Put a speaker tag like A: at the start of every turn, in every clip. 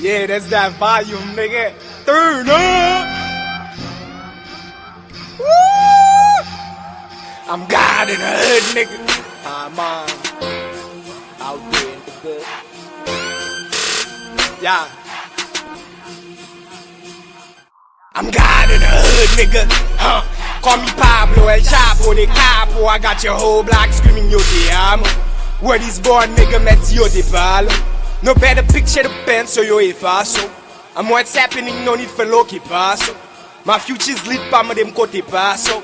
A: Yeah, that's that volume, nigga. Turn up. Woo! I'm God in the hood, nigga. I'm out there in the good. Yeah. I'm God in the hood, nigga. Call me Pablo El Chapo de Capo. I got your whole block screaming yo te amo. Where this born nigga met yo te palo. No better picture the pen so yo e faso. I'm what's happening, no need for low-key paso. My future's lit pa me dem kote paso.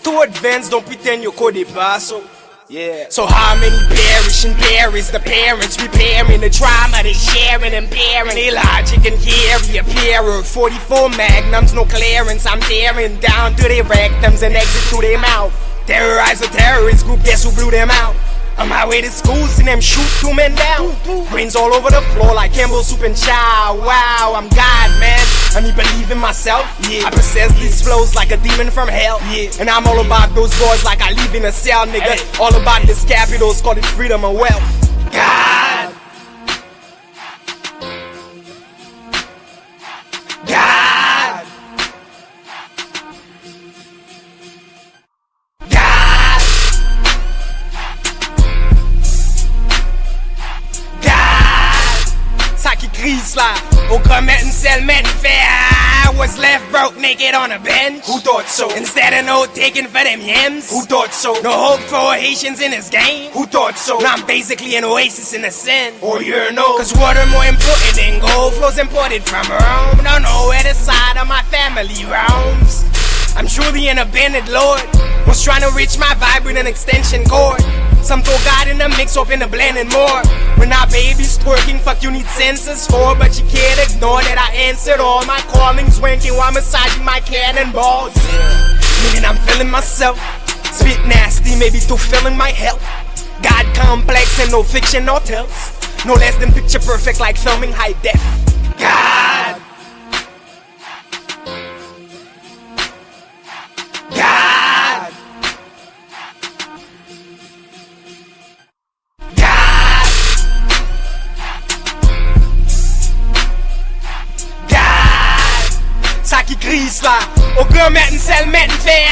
A: Too advanced, don't pretend you kote paso. Yeah. So how many perish in Paris? The parents repairing the trauma they sharing and pairing. Illogic and carry a pair of 44 magnums, no clearance. I'm tearing down to their rectums and exit through their mouth. Terrorize a terrorist group, guess who blew them out? On my way to school, see them shoot 2 men down. Brains all over the floor like Campbell soup and chow. Wow, I'm God, man. I need believe in myself. I possess these flows like a demon from hell. And I'm all about those boys like I live in a cell, nigga. All about this capital, call it freedom and wealth. God. God. God. Saki crise là, aucun mettre une selle mettre fair. I was left broke naked on a bench. Who thought so? Instead of no taking for them yams. Who thought so? No hope for Haitians in this game. Who thought so? Now I'm basically an oasis in the sin. Or you know, cause water more important than gold. Flows imported from Rome. Don't know where the side of my family roams. I'm truly an abandoned lord. Was trying to reach my vibe with an extension cord. Some throw God in the mix, up in the blend and more. When our baby's twerking, fuck you need sensors for. But you can't ignore that I answered all my callings, wanking while massaging my cannonballs. Meaning I'm feeling myself. Spit nasty, maybe through feeling my health. God complex and no fiction or tells. No less than picture perfect like filming high def. God. God. God. God. Saki crise là, aucun mettre une selle mettre une fait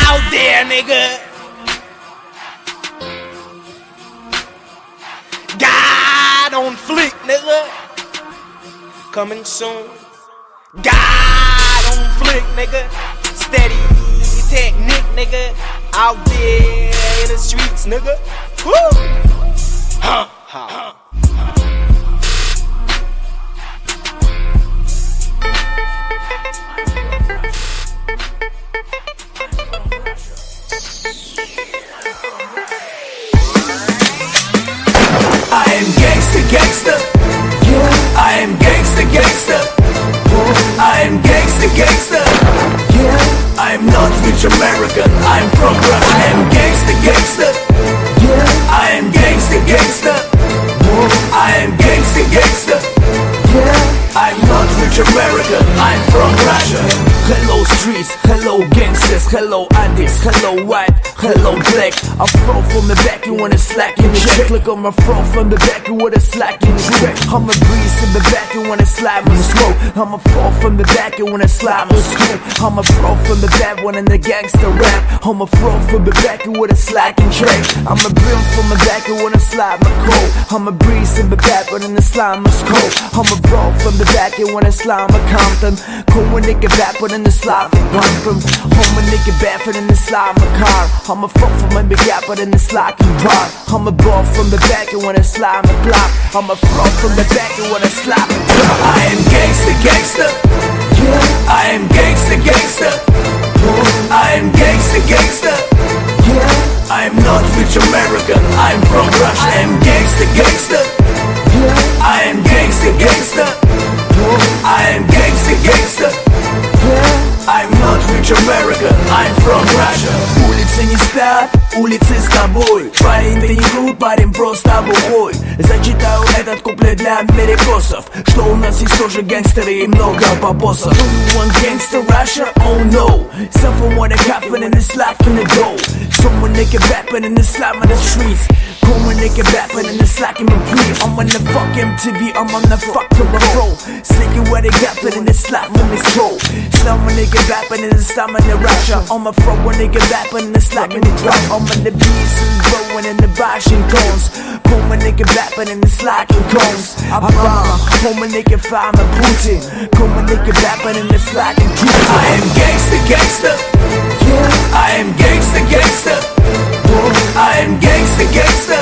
A: out there, nigga. God on flick, nigga. Coming soon. God on flick, nigga. Steady technique, nigga. Out there in the streets, nigga. Woo!
B: I am gangsta, gangsta. Yeah. I am gangsta, gangsta. I am gangsta, gangsta. Yeah. I am not rich American. I am from Russia. I am gangsta, gangsta. Yeah. I am gangsta, gangsta. I am gangsta, gangsta. Yeah. I'm not rich American. I'm from Russia. Hello streets, hello gangsters, hello addicts, hello white, hello black. I fall from the back, you wanna slack in check. Look on my front from the back, you wanna slack in track. I'm a breeze in the back, you wanna slide my smoke. I'm a fall from the back, you wanna slide my scope. I'm a pro from the back, one in the gangster rap. I'm a pro from the back, you wanna slack in track. I'm a brim from the back, you wanna slide my coat. I'm a breeze in the back, one in the slime my scope. I'm a bro from the back, you wanna slime my Compton. Cool when they get back, but in the slide for run from home when they get back, but in the slide my car. I'm a fuck from my big gap, but in the slide can drive. I'm a ball from the back, you wanna slide my block. I'm a front from the back, you wanna slide my drop. I am gangsta, gangsta. Yeah. I am gangsta, gangsta. I am gangsta, gangsta. Yeah. I am not rich American. I'm from Russia. I am gangsta, gangsta. Yeah. I am gangsta, gangsta. I am gangsta, gangsta. Yeah. I'm not rich American, I'm from Russia. Улицы не спят, улицы с тобой. Парень, ты не крут, парень просто бухой. Зачитаю этот куплет для америкосов, что у нас есть тоже гангстеры и много бабосов. Do you want gangster Russia? Oh no. Someone want a coffin in this life in the dough. Someone nigga rapping in the slime of the streets. Come a nigga rapping in the slack in the breeze. I'm on the fuck MTV, I'm on the fuck to the roll. Singing where they rapping in the slap in the soul. Slum a nigga rapping in the slime in the rapture. On my front one nigga rapping in the slack in the drop. I'm on the beats and blowing in the bashing tones. Come a nigga rapping in the slack and tones. I bomb, come a nigga find my booty. Come a nigga rapping in the slack and juicy. I am gangsta, gangsta. Yeah, I am gangsta, gangsta. I am gangsta, gangsta.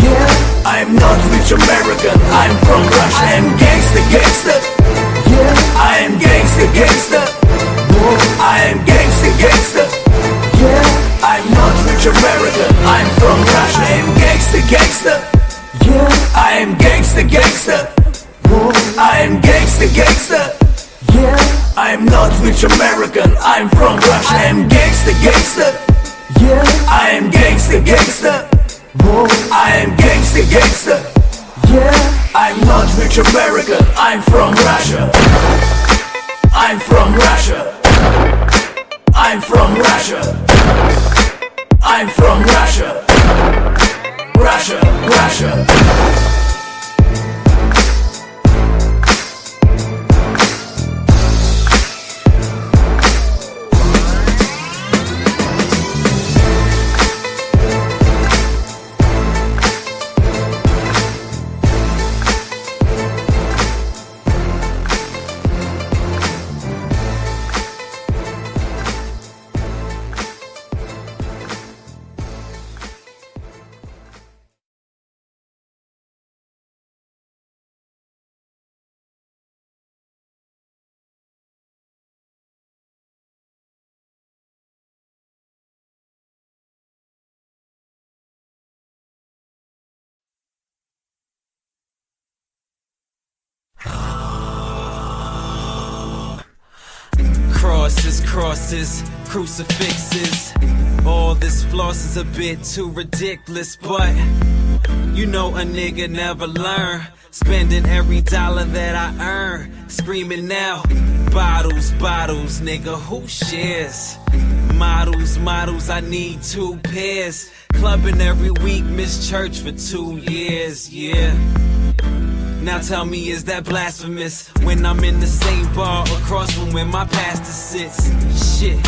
B: Yeah, I am not rich American, I'm from Russia. I am gangsta, gangsta. Yeah, I am gangsta, gangsta. I am gangsta, gangsta. Yeah, I'm not rich American, I'm from Russia. I am gangsta, gangsta. Yeah, I am gangsta, gangsta. I am gangsta, gangsta. Yeah, I am not rich American, I'm from Russia. I am gangsta, gangsta. Yeah, I am gangsta, gangsta. I am gangsta, gangsta. Yeah, I'm not rich American, I'm from Russia. I'm from Russia. I'm from Russia. I'm from Russia. Russia, Russia.
C: Crosses, crucifixes. All this floss is a bit too ridiculous, but you know a nigga never learn. Spending every dollar that I earn, screaming now. Bottles, bottles, nigga, who shares? Models, models, I need 2 pairs. Clubbing every week, miss church for 2 years, yeah. Now tell me, is that blasphemous? When I'm in the same bar across from where my pastor sits. Shit,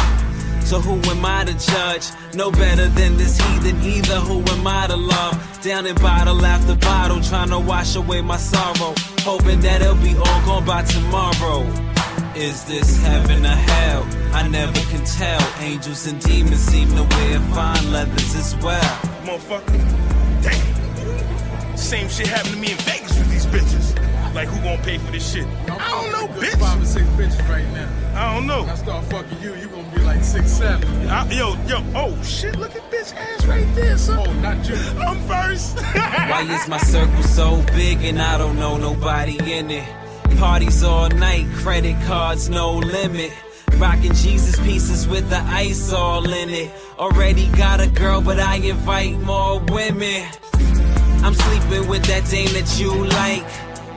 C: so who am I to judge? No better than this heathen either. Who am I to love? Down in bottle after bottle, trying to wash away my sorrow, hoping that it'll be all gone by tomorrow. Is this heaven or hell? I never can tell. Angels and demons seem to wear fine leathers as well.
D: Motherfucker, damn. Same shit happened to me in Vegas with these bitches. Like, who gonna pay for this shit? I don't know, bitch.
E: 5 or 6 bitches right now.
D: I don't know.
E: When I start fucking you gonna be like 6, 7.
D: Yo, oh shit, look at bitch ass right there, son.
E: Oh, not you.
D: I'm first.
C: Why is my circle so big and I don't know nobody in it? Parties all night, credit cards, no limit. Rockin' Jesus pieces with the ice all in it. Already got a girl, but I invite more women. I'm sleeping with that dame that you like.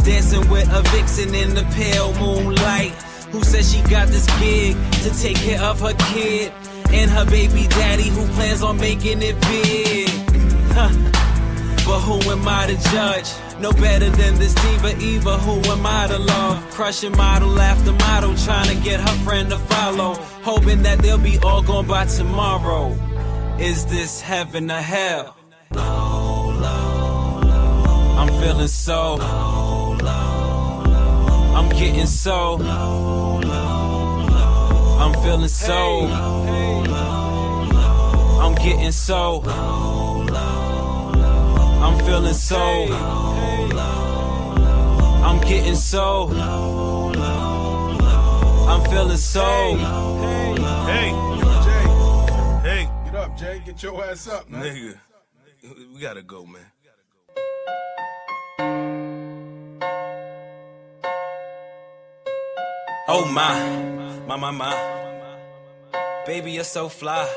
C: Dancing with a vixen in the pale moonlight. Who says she got this gig to take care of her kid and her baby daddy who plans on making it big. Huh. But who am I to judge? No better than this diva Eva, who am I to love? Crushing model after model, trying to get her friend to follow, hoping that they'll be all gone by tomorrow. Is this heaven or hell? I'm feeling so I'm getting so I'm feeling so I'm getting so I'm feeling so I'm getting so I'm feeling so
D: Hey, Jay. Hey.
E: Get up, Jay. Get your ass up, man.
D: Nigga, we gotta go, man.
C: Oh my. Baby, you're so fly.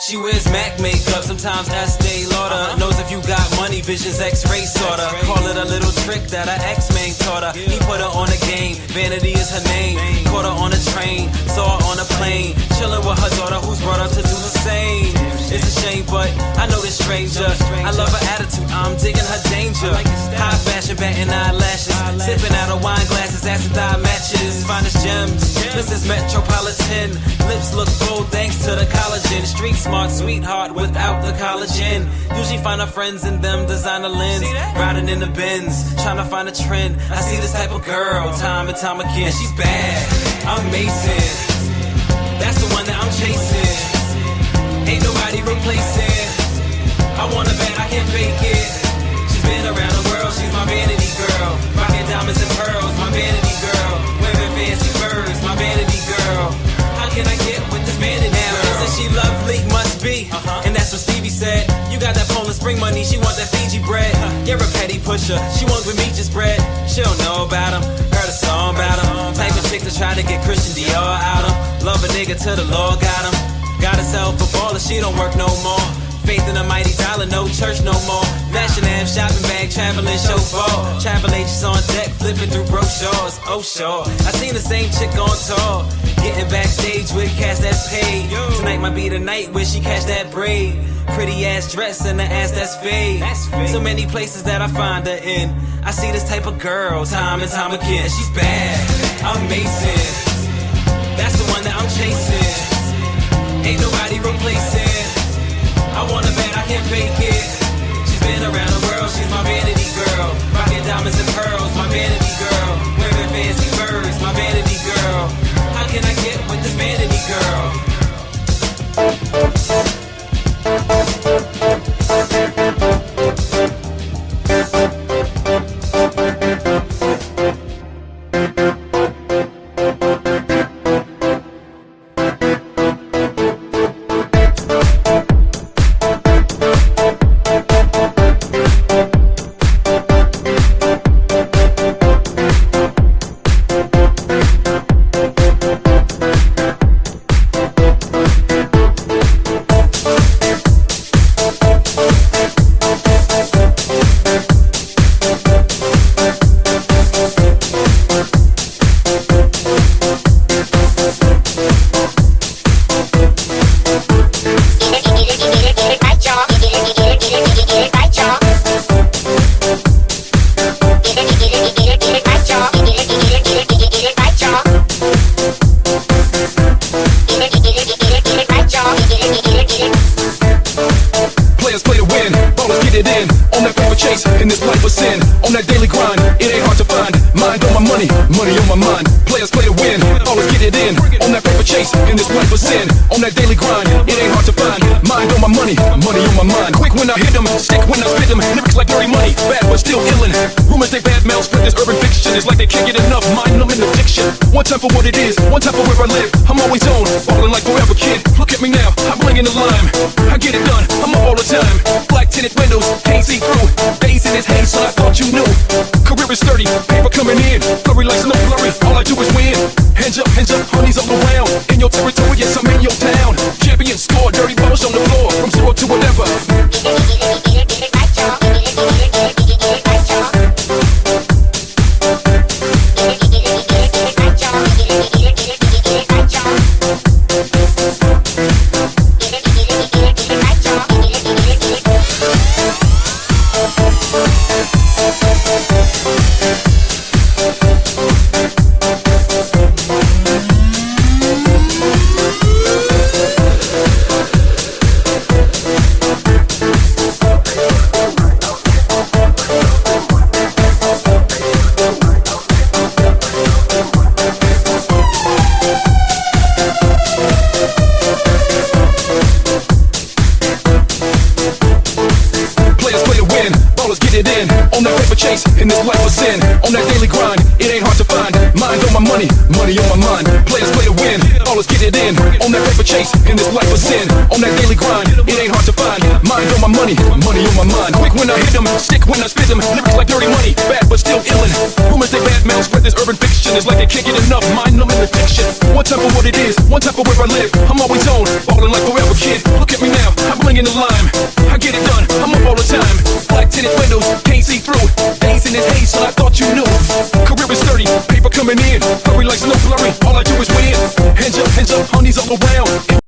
C: She wears MAC makeup, sometimes Estee Lauder. Knows if you got money, visions X-ray sorta. Call it a little trick that her ex-man taught her. He put her on a game, vanity is her name. Caught her on a train, saw her on a plane. Chillin' with her daughter who's brought up to do the same. It's a shame, but stranger. I love her attitude, I'm digging her danger. High fashion, batting eyelashes. Sipping out of wine glasses, acid dye matches. Finest gems, Mrs. Metropolitan. Lips look full thanks to the collagen. Street smart, sweetheart without the collagen. Usually find her friends in them designer lens. Riding in the Benz, trying to find a trend. I see this type of girl time and time again. She's bad, amazing. That's the one that I'm chasing. Ain't nobody replacing. I want her bad, I can't fake it. She's been around the world, she's my vanity girl. Rocking diamonds and pearls, my vanity girl. Wearing fancy furs, my vanity girl. How can I get with this vanity girl? Isn't she lovely? Must be. And that's what Stevie said. You got that Poland Spring money, she want that Fiji bread. You're a petty pusher, she wants with me just bread. She don't know about him, heard a song about him. Type of chick to try to get Christian Dior out him. Love a nigga till the Lord got him. Got herself a baller, she don't work no more. Faith in a mighty dollar, no church no more. Fashion amp, shopping bag, traveling chauffeur. Travel agents on deck, flipping through brochures. Oh sure, I seen the same chick on tour. Getting backstage with cats that's paid. Tonight might be the night where she catch that braid. Pretty ass dress and the ass that's fade. So many places that I find her in. I see this type of girl time and time again. She's bad, amazing. That's the one that I'm chasing. Ain't nobody replacing. I want her bad, I can't fake it. She's been around the world, she's my vanity girl. Rocking diamonds and pearls, my vanity girl. Wearing fancy furs, my vanity girl. How can I get with this vanity girl?
F: One time for what it is, one time for where I live. I'm always on, ballin' like forever, kid. Look at me now, I'm blingin' the lime. I get it done, I'm up all the time. Black tinted windows, can't see through. Days in his haze, so I thought you knew. Career is sturdy, paper coming in. Flurry like snow flurry, all I do is win. Hands up, honeys all around. In your territory, yes, I'm in your town. Champion score, dirty balls on the floor. From zero to whatever. In this life of sin, on that daily grind, it ain't hard to find. Mind on my money, money on my mind. Players play to win, ballers get it in. On that paper chase, in this life of sin, on that daily grind, it ain't hard to find. Mind on my money, money on my mind. Quick when I hit them, stick when I spit them. Lyrics like dirty money, bad but still illin'. Rumors they bad mouth spread this urban fiction. It's like they can't get enough, mind numbing addiction. One time for what it is, one time for where I live. I'm always on,